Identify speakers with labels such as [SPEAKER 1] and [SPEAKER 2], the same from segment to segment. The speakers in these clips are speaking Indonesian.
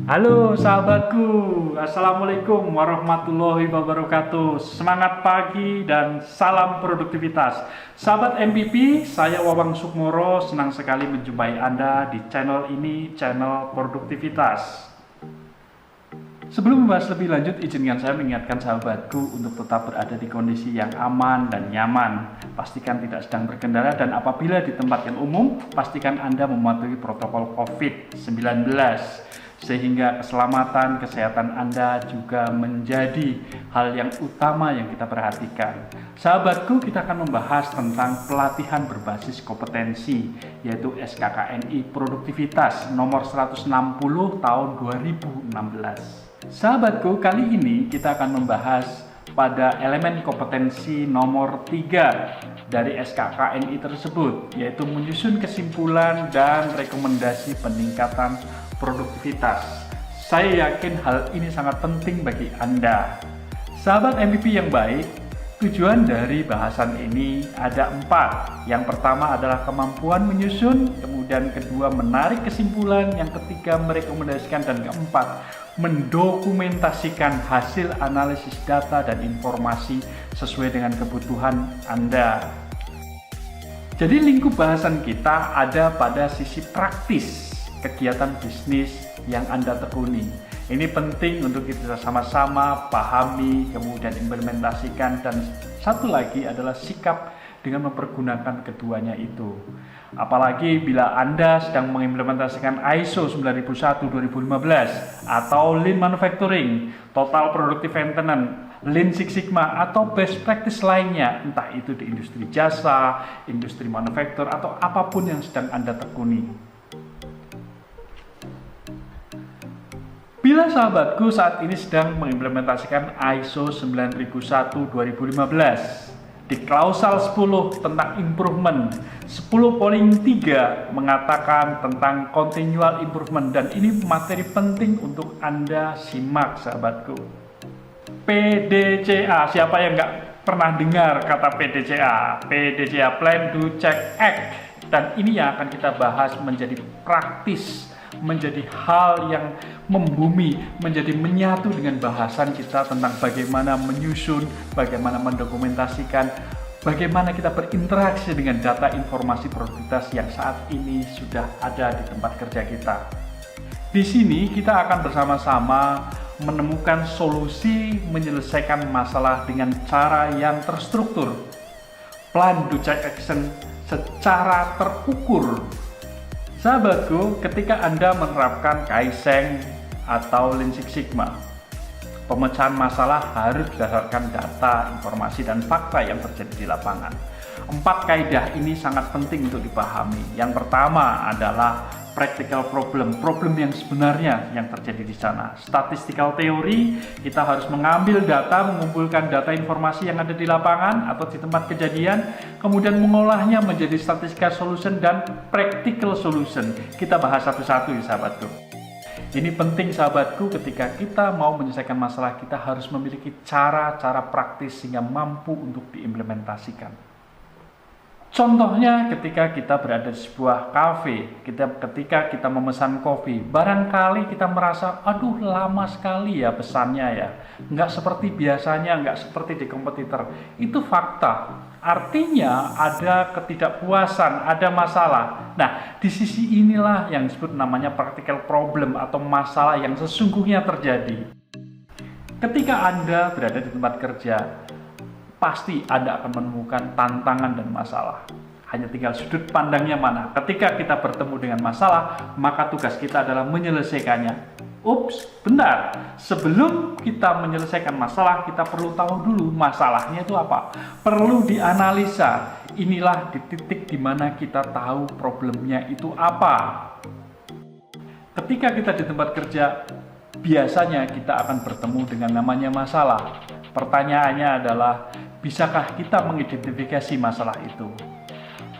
[SPEAKER 1] Halo sahabatku, Assalamualaikum warahmatullahi wabarakatuh. Semangat pagi dan salam produktivitas. Sahabat MPP, saya Wawang Sukmoro, senang sekali menjumpai Anda di channel ini, channel produktivitas. Sebelum membahas lebih lanjut, izinkan saya mengingatkan sahabatku untuk tetap berada di kondisi yang aman dan nyaman. Pastikan tidak sedang berkendara, dan apabila di tempat yang umum, pastikan Anda mematuhi protokol COVID-19. Sehingga keselamatan, kesehatan Anda juga menjadi hal yang utama yang kita perhatikan. Sahabatku, kita akan membahas tentang pelatihan berbasis kompetensi, yaitu SKKNI Produktivitas nomor 160 tahun 2016. Sahabatku, kali ini kita akan membahas pada elemen kompetensi nomor 3 dari SKKNI tersebut, yaitu menyusun kesimpulan dan rekomendasi peningkatan produktivitas. Saya yakin hal ini sangat penting bagi Anda. Sahabat MVP yang baik, tujuan dari bahasan ini ada 4. Yang pertama adalah kemampuan menyusun, kemudian kedua menarik kesimpulan, yang ketiga merekomendasikan, dan keempat mendokumentasikan hasil analisis data dan informasi sesuai dengan kebutuhan Anda. Jadi lingkup bahasan kita ada pada sisi praktis kegiatan bisnis yang Anda tekuni. Ini penting untuk kita sama-sama pahami, kemudian implementasikan, dan satu lagi adalah sikap dengan mempergunakan keduanya itu. Apalagi bila Anda sedang mengimplementasikan ISO 9001-2015 atau Lean Manufacturing, Total Productive Maintenance, Lean Six Sigma, atau best practice lainnya, entah itu di industri jasa, industri manufaktur, atau apapun yang sedang Anda tekuni. Bila sahabatku saat ini sedang mengimplementasikan ISO 9001-2015, di klausal 10 tentang improvement, 10.3 mengatakan tentang continual improvement, dan ini materi penting untuk Anda simak sahabatku. PDCA, siapa yang nggak pernah dengar kata PDCA? PDCA, Plan, Do, Check, Act, dan ini yang akan kita bahas menjadi praktis, menjadi hal yang membumi, menjadi menyatu dengan bahasan kita tentang bagaimana menyusun, bagaimana mendokumentasikan, bagaimana kita berinteraksi dengan data informasi produktivitas yang saat ini sudah ada di tempat kerja kita. Di sini kita akan bersama-sama menemukan solusi menyelesaikan masalah dengan cara yang terstruktur. Plan, Do, Check, Action secara terukur. Sahabatku, ketika Anda menerapkan Kaizen atau Lean Six Sigma, pemecahan masalah harus berdasarkan data, informasi, dan fakta yang terjadi di lapangan. 4 kaidah ini sangat penting untuk dipahami. Yang pertama adalah practical problem yang sebenarnya yang terjadi di sana. Statistical theory, kita harus mengambil data, mengumpulkan data informasi yang ada di lapangan atau di tempat kejadian, kemudian mengolahnya menjadi statistical solution dan practical solution. Kita bahas satu-satu ya sahabatku. Ini penting sahabatku, ketika kita mau menyelesaikan masalah, kita harus memiliki cara-cara praktis sehingga mampu untuk diimplementasikan. Contohnya ketika kita berada di sebuah kafe, ketika kita memesan kopi, barangkali kita merasa, aduh lama sekali ya pesannya ya, nggak seperti biasanya, nggak seperti di kompetitor. Itu fakta, artinya ada ketidakpuasan, ada masalah. Nah, di sisi inilah yang disebut namanya practical problem atau masalah yang sesungguhnya terjadi. Ketika Anda berada di tempat kerja, pasti Anda akan menemukan tantangan dan masalah. Hanya tinggal sudut pandangnya mana. Ketika kita bertemu dengan masalah, maka tugas kita adalah menyelesaikannya. Ups, bentar. Sebelum kita menyelesaikan masalah, kita perlu tahu dulu masalahnya itu apa. Perlu dianalisa. Inilah di titik di mana kita tahu problemnya itu apa. Ketika kita di tempat kerja, biasanya kita akan bertemu dengan namanya masalah. Pertanyaannya adalah, bisakah kita mengidentifikasi masalah itu?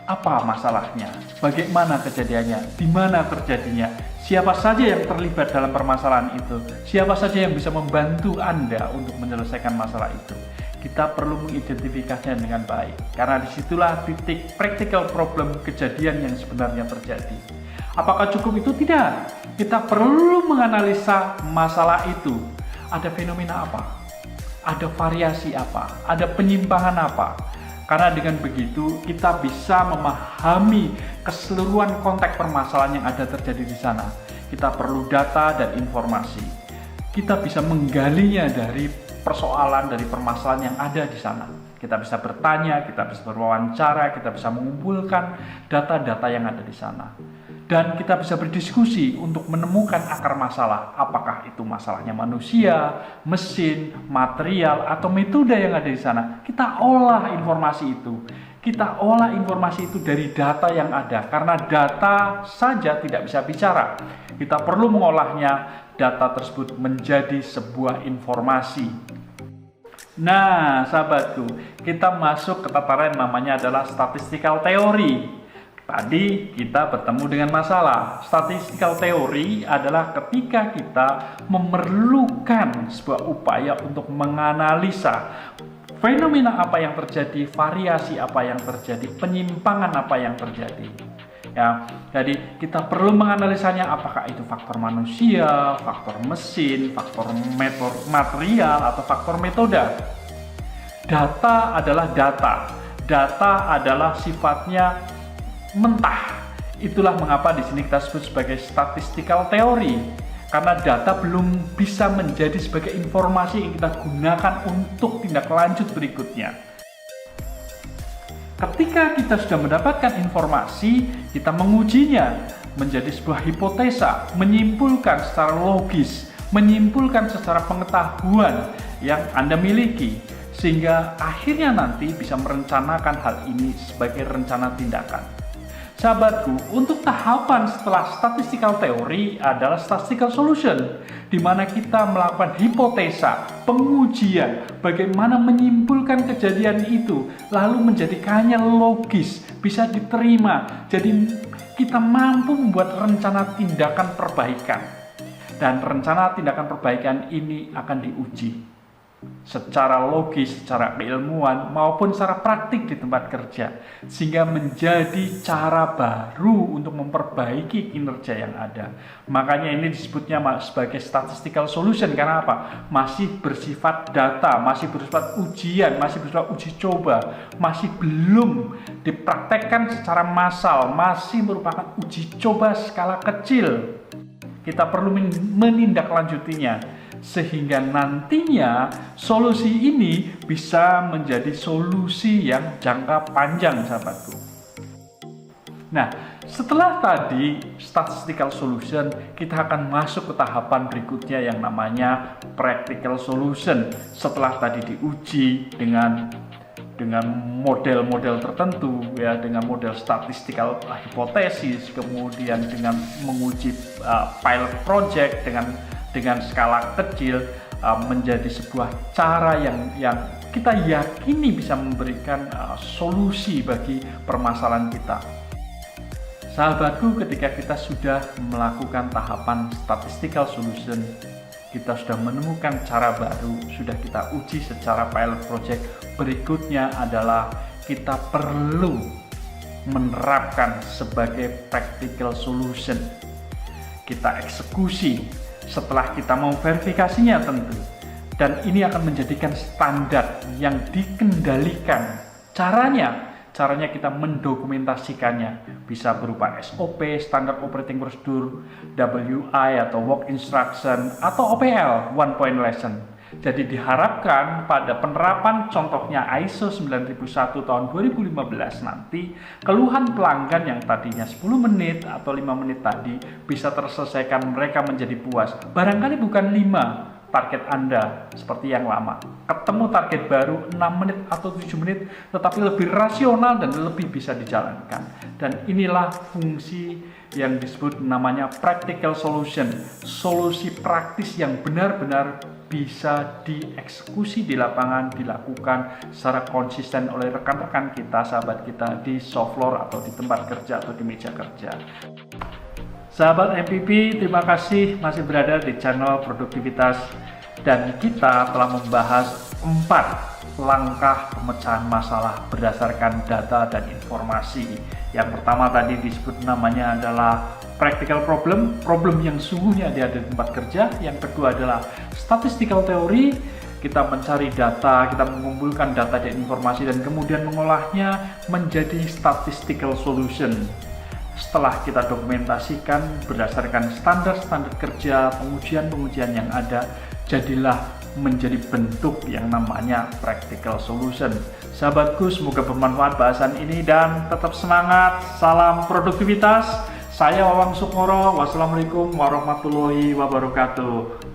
[SPEAKER 1] Apa masalahnya? Bagaimana kejadiannya? Di mana terjadinya? Siapa saja yang terlibat dalam permasalahan itu? Siapa saja yang bisa membantu Anda untuk menyelesaikan masalah itu? Kita perlu mengidentifikasinya dengan baik, karena disitulah titik practical problem kejadian yang sebenarnya terjadi. Apakah cukup itu? Tidak. kita perlu menganalisa masalah itu. Ada fenomena apa? Ada variasi apa? Ada penyimpangan apa? Karena dengan begitu kita bisa memahami keseluruhan konteks permasalahan yang ada terjadi di sana. Kita perlu data dan informasi. Kita bisa menggalinya dari persoalan, dari permasalahan yang ada di sana. Kita bisa bertanya, kita bisa berwawancara, kita bisa mengumpulkan data-data yang ada di sana. Dan kita bisa berdiskusi untuk menemukan akar masalah. Apakah itu masalahnya manusia, mesin, material, atau metode yang ada di sana. Kita olah informasi itu. Kita olah informasi itu dari data yang ada. Karena data saja tidak bisa bicara. Kita perlu mengolahnya, data tersebut menjadi sebuah informasi. Nah, sahabatku, kita masuk ke tataran yang namanya adalah statistical theory. Tadi kita bertemu dengan masalah. Statistical theory adalah ketika kita memerlukan sebuah upaya untuk menganalisa fenomena apa yang terjadi, variasi apa yang terjadi, penyimpangan apa yang terjadi. Ya, jadi kita perlu menganalisanya, apakah itu faktor manusia, faktor mesin, faktor material, atau faktor metode. Data adalah data. Data adalah sifatnya mentah. Itulah mengapa di sini kita sebut sebagai statistical theory. Karena data belum bisa menjadi sebagai informasi yang kita gunakan untuk tindak lanjut berikutnya. Ketika kita sudah mendapatkan informasi, kita mengujinya menjadi sebuah hipotesa, menyimpulkan secara logis, menyimpulkan secara pengetahuan yang Anda miliki, sehingga akhirnya nanti bisa merencanakan hal ini sebagai rencana tindakan. Sahabatku, untuk tahapan setelah statistical theory adalah statistical solution, di mana kita melakukan hipotesa, pengujian, bagaimana menyimpulkan kejadian itu, lalu menjadikannya logis, bisa diterima, jadi kita mampu membuat rencana tindakan perbaikan. Dan rencana tindakan perbaikan ini akan diuji secara logis, secara keilmuan, maupun secara praktik di tempat kerja, sehingga menjadi cara baru untuk memperbaiki kinerja yang ada. Makanya ini disebutnya sebagai statistical solution. Karena apa? Masih bersifat data, masih bersifat ujian, masih bersifat uji coba, masih belum dipraktekkan secara massal, masih merupakan uji coba skala kecil. Kita perlu menindaklanjutinya, sehingga nantinya solusi ini bisa menjadi solusi yang jangka panjang, sahabatku. Nah, setelah tadi statistical solution, kita akan masuk ke tahapan berikutnya yang namanya practical solution. Setelah tadi diuji dengan model-model tertentu, ya, dengan model statistical hipotesis, kemudian dengan menguji pilot project dengan skala kecil, menjadi sebuah cara yang kita yakini bisa memberikan solusi bagi permasalahan kita. Sahabatku, ketika kita sudah melakukan tahapan statistical solution, kita sudah menemukan cara baru, sudah kita uji secara pilot project. Berikutnya adalah kita perlu menerapkan sebagai practical solution. Kita eksekusi setelah kita mau verifikasinya tentu. Dan ini akan menjadikan standar yang dikendalikan. Caranya kita mendokumentasikannya. Bisa berupa SOP, Standard Operating Procedure, WI atau Work Instruction, atau OPL, One Point Lesson. Jadi diharapkan pada penerapan contohnya ISO 9001 tahun 2015 nanti, keluhan pelanggan yang tadinya 10 menit atau 5 menit tadi bisa terselesaikan, mereka menjadi puas. Barangkali bukan 5 target Anda seperti yang lama. Ketemu target baru 6 menit atau 7 menit, tetapi lebih rasional dan lebih bisa dijalankan. Dan inilah fungsi yang disebut namanya practical solution, solusi praktis yang benar-benar bisa dieksekusi di lapangan, dilakukan secara konsisten oleh rekan-rekan kita, sahabat kita di shop floor atau di tempat kerja atau di meja kerja. Sahabat MPP, terima kasih masih berada di channel produktivitas, dan kita telah membahas 4 langkah pemecahan masalah berdasarkan data dan informasi Yang pertama tadi disebut namanya adalah practical problem, problem yang sungguhnya ada di tempat kerja. Yang kedua adalah statistical theory, kita mencari data, kita mengumpulkan data dan informasi dan kemudian mengolahnya menjadi statistical solution. Setelah kita dokumentasikan berdasarkan standar-standar kerja, pengujian-pengujian yang ada, jadilah menjadi bentuk yang namanya practical solution. Sahabatku, semoga bermanfaat bahasan ini dan tetap semangat. Salam produktivitas. Saya Wawang Sukmoro. Wassalamualaikum warahmatullahi wabarakatuh.